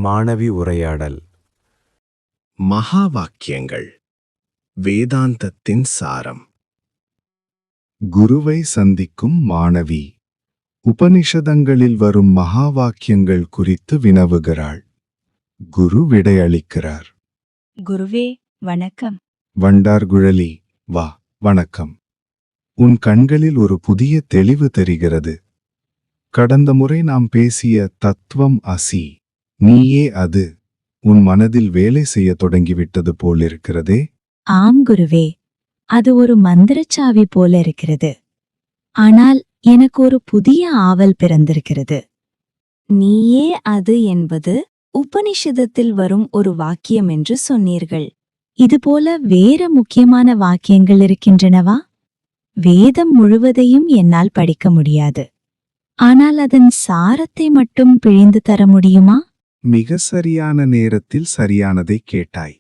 மாணவி உரையாடல். மகா வாக்கியங்கள் வேதாந்தத்தின் சாரம். குருவை சந்திக்கும் மாணவி உபனிஷதங்களில் வரும் மகா வாக்கியங்கள் குறித்து வினவுகிறாள். குரு விடையளிக்கிறார். குருவே வணக்கம். வண்டார்குழலி, வா, வணக்கம். உன் கண்களில் ஒரு புதிய தெளிவு தெரிகிறது. கடந்த முறை நாம் பேசிய தத்துவம் அசி, நீயே அது, உன் மனதில் வேலை செய்ய தொடங்கிவிட்டது போலிருக்கிறதே. ஆம் குருவே, அது ஒரு மந்திரச்சாவி போல இருக்கிறது. ஆனால் எனக்கு ஒரு புதிய ஆவல் பிறந்திருக்கிறது. நீயே அது என்பது உபனிஷதத்தில் வரும் ஒரு வாக்கியம் என்று சொன்னீர்கள். இதுபோல வேற முக்கியமான வாக்கியங்கள் இருக்கின்றனவா? வேதம் முழுவதையும் என்னால் படிக்க முடியாது. ஆனால் அதன் சாரத்தை மட்டும் பிழிந்து தர முடியுமா? மிக சரியான நேரத்தில் சரியானதை கேட்டாய்.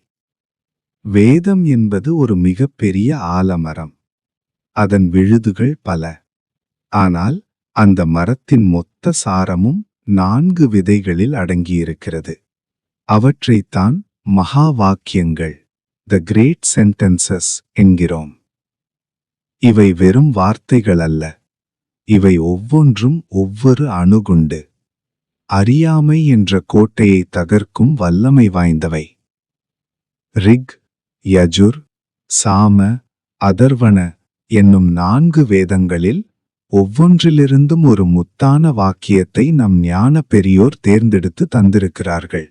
வேதம் என்பது ஒரு மிகப்பெரிய ஆலமரம். அதன் விழுதுகள் பல. ஆனால் அந்த மரத்தின் மொத்த சாரமும் 4 விதைகளில் அடங்கியிருக்கிறது. அவற்றைத்தான் மகா வாக்கியங்கள், த கிரேட் சென்டென்சஸ் என்கிறோம். இவை வெறும் வார்த்தைகள் அல்ல. இவை ஒவ்வொன்றும் ஒவ்வொரு அணுகுண்டு. அறியாமை என்ற கோட்டையை தகர்க்கும் வல்லமை வாய்ந்தவை. ரிக், யஜுர், சாம, அதர்வண என்னும் 4 வேதங்களில் ஒவ்வொன்றிலிருந்தும் ஒரு முத்தான வாக்கியத்தை நம் ஞான பெரியோர் தேர்ந்தெடுத்து தந்திருக்கிறார்கள்.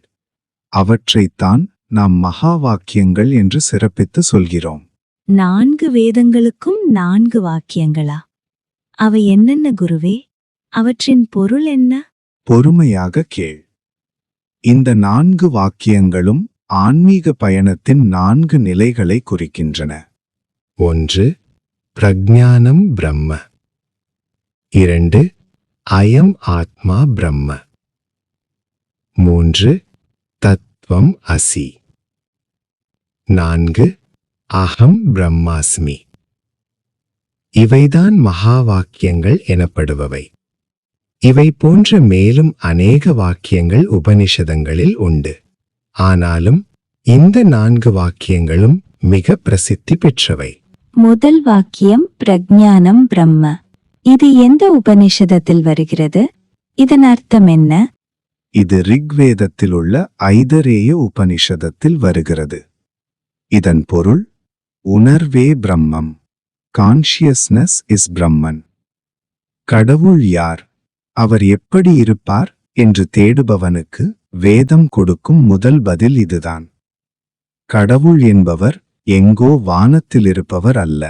அவற்றைத்தான் நாம் மகா வாக்கியங்கள் என்று சிறப்பித்து சொல்கிறோம். 4 வேதங்களுக்கும் 4 வாக்கியங்களா? அவை என்னென்ன குருவே? அவற்றின் பொருள் என்ன? பொறுமையாக கேள். இந்த 4 வாக்கியங்களும் ஆன்மீக பயணத்தின் 4 நிலைகளை குறிக்கின்றன. 1. பிரக்ஞானம் பிரம்ம. 2. அயம் ஆத்மா பிரம்ம. 3. தத்துவம் அசி. 4. அகம் பிரம்மாஸ்மி. இவைதான் மகா வாக்கியங்கள் எனப்படுபவை. இவை போன்ற மேலும் அநேக வாக்கியங்கள் உபனிஷதங்களில் உண்டு. ஆனாலும் இந்த 4 வாக்கியங்களும் மிக பிரசித்தி பெற்றவை. முதல் வாக்கியம் பிரக்ஞானம் பிரம்ம. இது எந்த உபனிஷதத்தில் வருகிறது? இதன் அர்த்தம் என்ன? இது ரிக்வேதத்தில் உள்ள ஐதரேய உபனிஷதத்தில் வருகிறது. இதன் பொருள் உணர்வே பிரம்மம். கான்ஷியஸ்னஸ் இஸ் பிரம்மன். கடவுள் யார், அவர் எப்படி இருப்பார் என்று தேடுபவனுக்கு வேதம் கொடுக்கும் முதல் பதில் இதுதான். கடவுள் என்பவர் எங்கோ வானத்தில் இருப்பவர் அல்ல.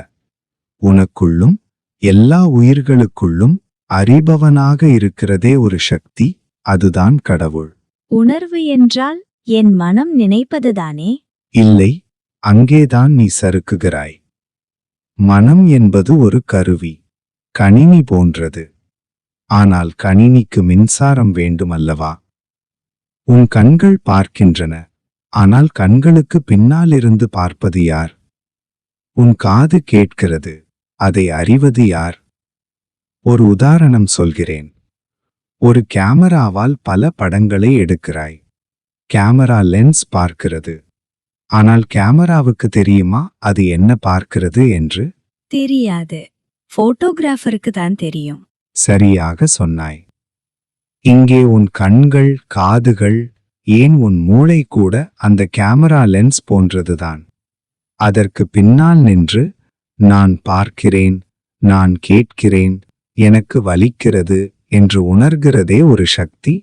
உனக்குள்ளும் எல்லா உயிர்களுக்குள்ளும் அறிபவனாக இருக்கிறதே ஒரு சக்தி, அதுதான் கடவுள். உணர்வு என்றால் என் மனம் நினைப்பதுதானே? இல்லை, அங்கேதான் நீ சறுக்குகிறாய். மனம் என்பது ஒரு கருவி, கணினி போன்றது. ஆனால் கணினிக்கு மின்சாரம் வேண்டுமல்லவா? உன் கண்கள் பார்க்கின்றன, ஆனால் கண்களுக்கு பின்னாலிருந்து பார்ப்பது யார்? உன் காது கேட்கிறது, அதை அறிவது யார்? ஒரு உதாரணம் சொல்கிறேன். ஒரு கேமராவால் பல படங்களை எடுக்கிறாய். கேமரா லென்ஸ் பார்க்கிறது. ஆனால் கேமராவுக்கு தெரியுமா அது என்ன பார்க்கிறது என்று? தெரியாது. போட்டோகிராஃபருக்கு தான் தெரியும். சரியாக சொன்னாய். இங்கே உன் கண்கள், காதுகள், ஏன் உன் மூளை கூட அந்த கேமரா லென்ஸ் போன்றதுதான். அதற்கு பின்னால் நின்று நான் பார்க்கிறேன், நான் கேட்கிறேன், எனக்கு வலிக்கிறது என்று உணர்கிறதே ஒரு சக்தி.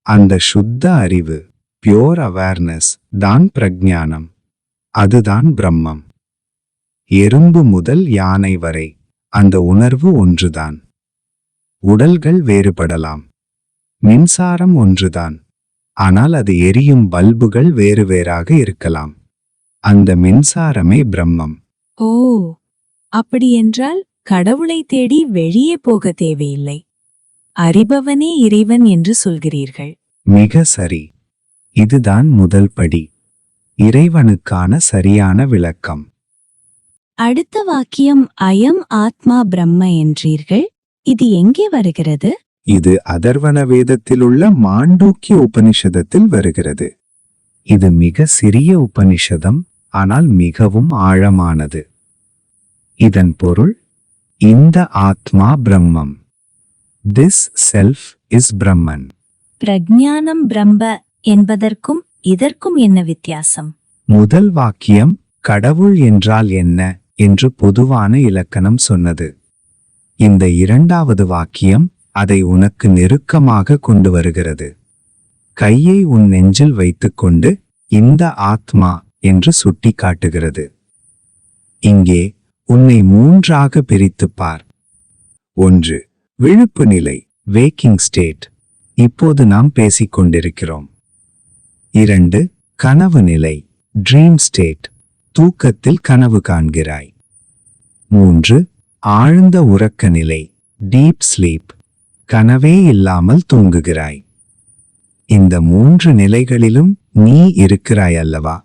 அந்த சுத்த அறிவு, பியோர் அவேர்னஸ் தான் பிரக்ஞானம். அதுதான் பிரம்மம். எறும்பு முதல் யானை வரை அந்த உணர்வு ஒன்றுதான். உடல்கள் வேறுபடலாம், மின்சாரம் ஒன்றுதான். ஆனால் அது எரியும் பல்புகள் வேறு வேறாக இருக்கலாம். அந்த மின்சாரமே பிரம்மம். ஓ, அப்படியென்றால் கடவுளை தேடி வெளியே போக தேவையில்லை. அறிபவனே இறைவன் என்று சொல்கிறீர்கள். மிக சரி. இதுதான் முதல் படி, இறைவனுக்கான சரியான விளக்கம். அடுத்த வாக்கியம் அயம் ஆத்மா பிரம்ம என்றீர்கள். இது எங்கே வருகிறது? இது அதர்வண வேதத்திலுள்ள மாண்டூக்கிய உபனிஷதத்தில் வருகிறது. இது மிக சிறிய உபனிஷதம், ஆனால் மிகவும் ஆழமானது. இதன் பொருள், இந்த ஆத்மா பிரம்மம். திஸ் செல்ஃப் இஸ் பிரம்மன். பிரஜ்ஞானம் பிரம்ம என்பதற்கும் இதற்கும் என்ன வித்தியாசம்? முதல் வாக்கியம் கடவுள் என்றால் என்ன என்று பொதுவான இலக்கணம் சொன்னது. இந்த இரண்டாவது வாக்கியம் அதை உனக்கு நெருக்கமாக கொண்டு வருகிறது. கையை உன் நெஞ்சில் வைத்துக்கொண்டு இந்த ஆத்மா என்று சுட்டிக்காட்டுகிறது. இங்கே உன்னை மூன்றாக பிரித்துப் பார். 1. விழிப்பு நிலை, வேக்கிங் ஸ்டேட், இப்போது நாம் பேசிக் கொண்டிருக்கிறோம். 2. கனவு நிலை, ட்ரீம் ஸ்டேட், தூக்கத்தில் கனவு காண்கிறாய். 3. ஆழ்ந்த உறக்க நிலை, டீப் ஸ்லீப், கனவே இல்லாமல் தூங்குகிறாய். இந்த 3 நிலைகளிலும் நீ இருக்கிறாய் அல்லவா?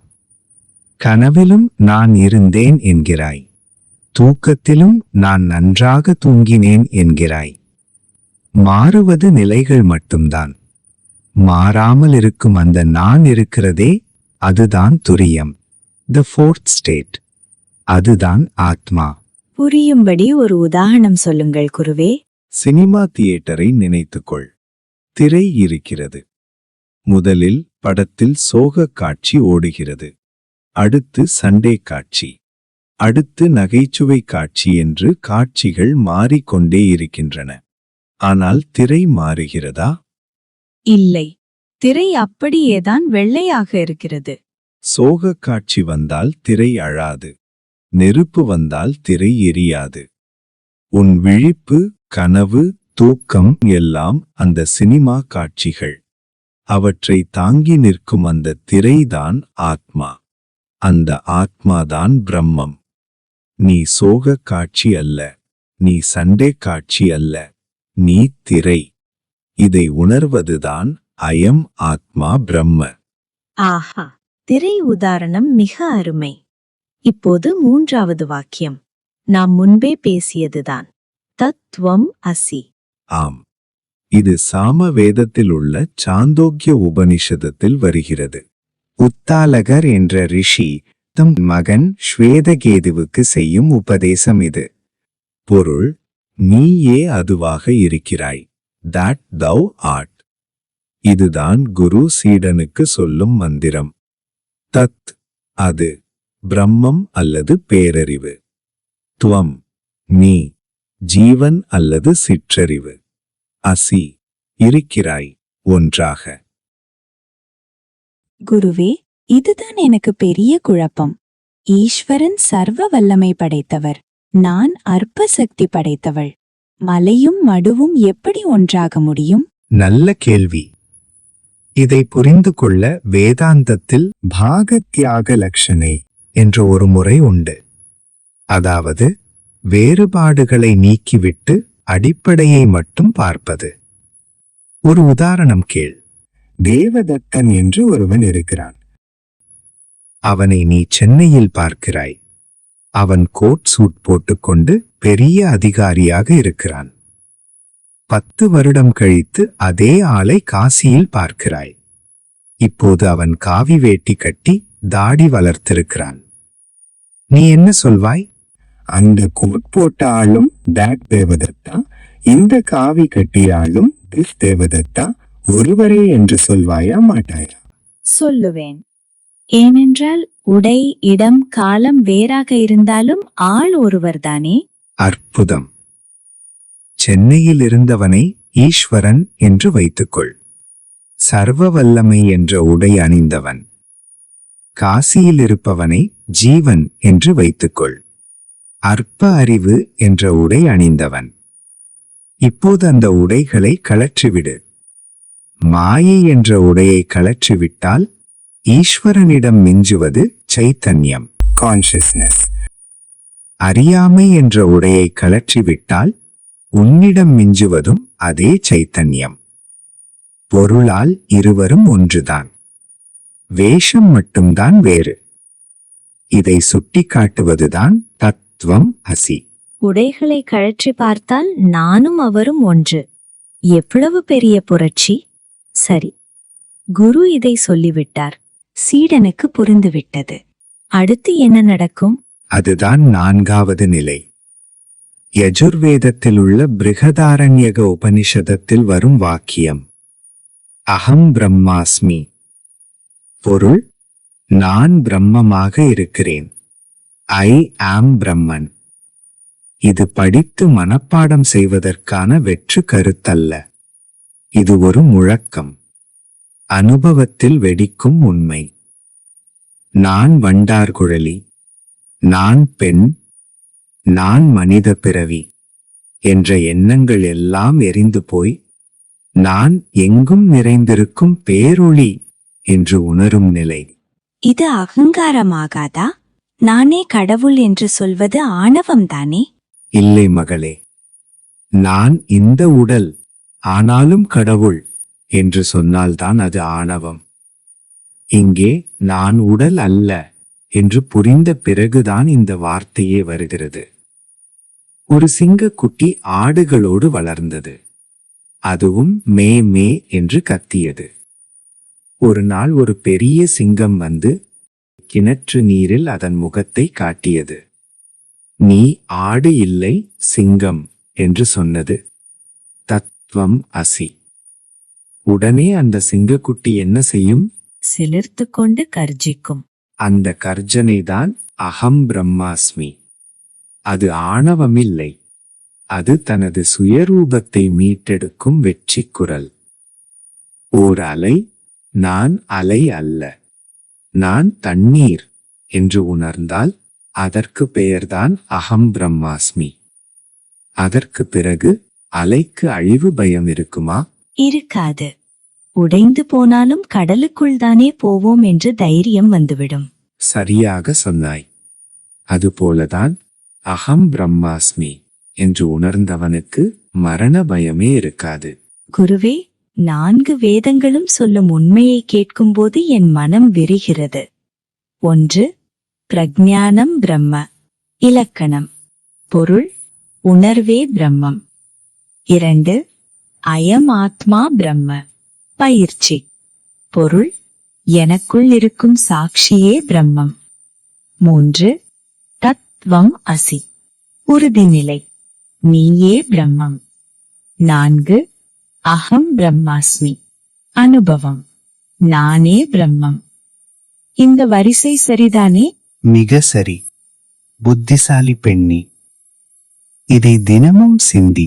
கனவிலும் நான் இருந்தேன் என்கிறாய், தூக்கத்திலும் நான் நன்றாக தூங்கினேன் என்கிறாய். மாறுவது நிலைகள் மட்டும்தான். மாறாமல் இருக்கும் அந்த நான் இருக்கிறதே, அதுதான் துரியம், த ஃபோர்த் ஸ்டேட். அதுதான் ஆத்மா. புரியும்படி ஒரு உதாரணம் சொல்லுங்கள் குருவே. சினிமா தியேட்டரை நினைத்துக்கொள். திரை இருக்கிறது. முதலில் படத்தில் சோக காட்சி ஓடுகிறது. அடுத்து சண்டே காட்சி, அடுத்து நகைச்சுவை காட்சி என்று காட்சிகள் மாறிக்கொண்டே இருக்கின்றன. ஆனால் திரை மாறுகிறதா? இல்லை, திரை அப்படியேதான் வெள்ளையாக இருக்கிறது. சோக காட்சி வந்தால் திரை அழாது. நெருப்பு வந்தால் திரை எரியாது. உன் விழிப்பு, கனவு, தூக்கம் எல்லாம் அந்த சினிமா காட்சிகள். அவற்றை தாங்கி நிற்கும் அந்த திரைதான் ஆத்மா. அந்த ஆத்மாதான் பிரம்மம். நீ சோக காட்சி அல்ல, நீ சண்டே காட்சி அல்ல, நீ திரை. இதை உணர்வதுதான் அயம் ஆத்மா பிரம்ம. ஆஹா, திரை உதாரணம் மிக அருமை. இப்போது 3வது வாக்கியம் நாம் முன்பே பேசியதுதான், தத்துவம் அசி. ஆம், இது சாம வேதத்தில் உள்ள சாந்தோக்கிய உபனிஷதத்தில் வருகிறது. உத்தாலகர் என்ற ரிஷி தம் மகன் ஸ்வேதகேதுவுக்கு செய்யும் உபதேசம் இது. பொருள், நீயே அதுவாக இருக்கிறாய், that thou art. இதுதான் குரு சீடனுக்கு சொல்லும் மந்திரம். தத், அது, பிரம்மம் அல்லது பேரறிவு. துவம், நீ, ஜீவன் அல்லது சிற்றறிவு. அசி, இருக்கிறாய், ஒன்றாக. குருவே, இதுதான் எனக்கு பெரிய குழப்பம். ஈஸ்வரன் சர்வ வல்லமை படைத்தவர், நான் அற்ப சக்தி படைத்தவள். மலையும் மடுவும் எப்படி ஒன்றாக முடியும்? நல்ல கேள்வி. இதை புரிந்து கொள்ள வேதாந்தத்தில் பாகத்யாக லட்சணை என்ற ஒரு முறை உண்டு. அதாவது, வேறுபாடுகளை நீக்கிவிட்டு அடிப்படையை மட்டும் பார்ப்பது. ஒரு உதாரணம் கேள். தேவதத்தன் என்று ஒருவன் இருக்கிறான். அவனை நீ சென்னையில் பார்க்கிறாய். அவன் கோட் சூட் போட்டுக்கொண்டு பெரிய அதிகாரியாக இருக்கிறான். 10 வருடம் கழித்து அதே ஆளை காசியில் பார்க்கிறாய். இப்போது அவன் காவி வேட்டி கட்டி தாடி வளர்த்திருக்கிறான். நீ என்ன சொல்வாய்? அந்த கோட் போட்ட ஆளும் தட் தேவதத்தா, இந்த காவி கட்டிய ஆளும் திஸ் தேவதத்தா ஒருவரே என்று சொல்வாயா மாட்டாயா? சொல்லுவேன். ஏனென்றால் உடை, இடம், காலம் வேறாக இருந்தாலும் ஆள் ஒருவர்தானே. அற்புதம். சென்னையில் இருந்தவனை ஈஸ்வரன் என்று வைத்துக்கொள். சர்வ வல்லமை என்ற உடை அணிந்தவன். காசியில் இருப்பவனை ஜீவன் என்று வைத்துக்கொள். அற்ப அறிவு என்ற உடை அணிந்தவன். இப்போது அந்த உடைகளை கழற்றிவிடு. மாயை என்ற உடையை கழற்றிவிட்டால் ஈஸ்வரனிடம் மிஞ்சுவது சைத்தன்யம், கான்ஷியஸ்னஸ். அறியாமை என்ற உடையை கழற்றிவிட்டால் உன்னிடம் மிஞ்சுவதும் அதே சைத்தன்யம். பொருளால் இருவரும் ஒன்றுதான், வேஷம் மட்டும்தான் வேறு. இதை சுட்டிக்காட்டுவதுதான் தத்துவம் அசி. உடைகளை கழற்றி பார்த்தால் நானும் அவரும் ஒன்று. எவ்வளவு பெரிய புரட்சி! சரி, குரு இதை சொல்லிவிட்டார். சீடனுக்கு புரிந்துவிட்டது. அடுத்து என்ன நடக்கும்? அதுதான் 4வது நிலை. யஜுர்வேதத்தில் உள்ள பிருகதாரண்யக உபனிஷதத்தில் வரும் வாக்கியம் அகம் பிரம்மாஸ்மி. பொருள், நான் பிரம்மமாக இருக்கிறேன். ஐ ஆம் பிரம்மன். இது படித்து மனப்பாடம் செய்வதற்கான வெற்று கருத்தல்ல. இது ஒரு முழக்கம், அனுபவத்தில் வெடிக்கும் உண்மை. நான் வண்டார்குழலி, நான் பெண், நான் மனித பிறவி என்ற எண்ணங்கள் எல்லாம் எரிந்து போய் நான் எங்கும் நிறைந்திருக்கும் பேரொளி என்று உணரும் நிலை. இது அகங்காரமாகாதா? நானே கடவுள் என்று சொல்வது ஆணவம்தானே? இல்லை மகளே, நான் இந்த உடல், ஆனாலும் கடவுள் என்று சொன்னால்தான் அது ஆணவம். இங்கே நான் உடல் அல்ல என்று புரிந்த பிறகுதான் இந்த வார்த்தையே வருகிறது. ஒரு சிங்கக்குட்டி ஆடுகளோடு வளர்ந்தது. அதுவும் மே மே என்று கத்தியது. ஒரு நாள் ஒரு பெரிய சிங்கம் வந்து கிணற்று நீரில் அதன் முகத்தை காட்டியது. நீ ஆடு இல்லை, சிங்கம் என்று சொன்னது. தத்துவம் அசி. உடனே அந்த சிங்கக்குட்டி என்ன செய்யும்? சிலிர்த்து கொண்டு கர்ஜிக்கும். அந்த கர்ஜனைதான் அகம் பிரம்மாஸ்மி. அது ஆணவமில்லை, அது தனது சுயரூபத்தை மீட்டெடுக்கும் வெற்றி குரல். ஓர் அலை, நான் அலை அல்ல, நான் தண்ணீர் என்று உணர்ந்தால் அதற்கு பெயர்தான் அகம் பிரம்மாஸ்மி. அதற்கு பிறகு அலைக்கு அழிவு பயம் இருக்குமா? இருக்காது. உடைந்து போனாலும் கடலுக்குள் தானே போவோம் என்று தைரியம் வந்துவிடும். சரியாக சொன்னாய். அதுபோலதான் அகம் பிரம்மாஸ்மி என்று உணர்ந்தவனுக்கு மரண பயமே இருக்காது. குருவே, 4 வேதங்களும் சொல்லும் உண்மையை கேட்கும்போது என் மனம் விரிகிறது. 1. பிரக்ஞானம் பிரம்ம. இலக்கணம். பொருள், உணர்வே பிரம்மம். 2. அயம் ஆத்மா பிரம்ம. பயிற்சி. பொருள், எனக்குள் இருக்கும் சாட்சியே பிரம்மம். 3. தத்துவம் அசி. உறுதிநிலை, நீயே பிரம்மம். 4. அகம் பிரம்மாஸ்மி. அனுபவம், நானே பிரம்மம். இந்த வரிசை சரிதானே? மிக சரி, புத்திசாலி பெண்ணி. இதை தினமும் சிந்தி.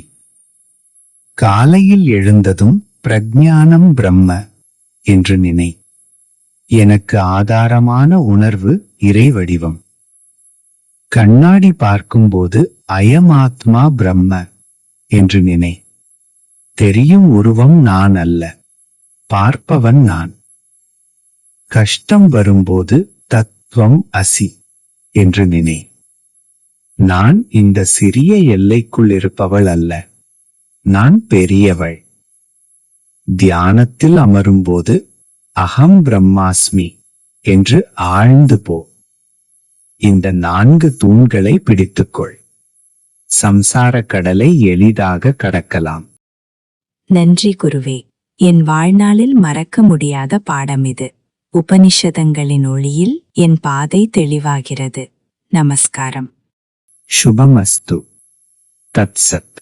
காலையில் எழுந்ததும் பிரக்ஞானம் பிரம்ம என்று நினை. எனக்கு ஆதாரமான உணர்வு இறை வடிவம். கண்ணாடி பார்க்கும்போது அயமாத்மா பிரம்ம என்று நினை. தெரியும் உருவம் நான் அல்ல, பார்ப்பவன் நான். கஷ்டம் வரும்போது தத்துவம் அசி என்று நினை. நான் இந்த சிறிய எல்லைக்குள் இருப்பவள் அல்ல, நான் பெரியவள். தியானத்தில் அமரும்போது அகம் பிரம்மாஸ்மி என்று ஆழ்ந்து போ. இந்த 4 தூண்களை பிடித்துக்கொள். சம்சார கடலை எளிதாக கடக்கலாம். நன்றி குருவே. என் வாழ்நாளில் மறக்க முடியாத பாடம் இது. உபனிஷதங்களின் ஒளியில் என் பாதை தெளிவாகிறது. நமஸ்காரம். சுபமஸ்து. தத்சத்.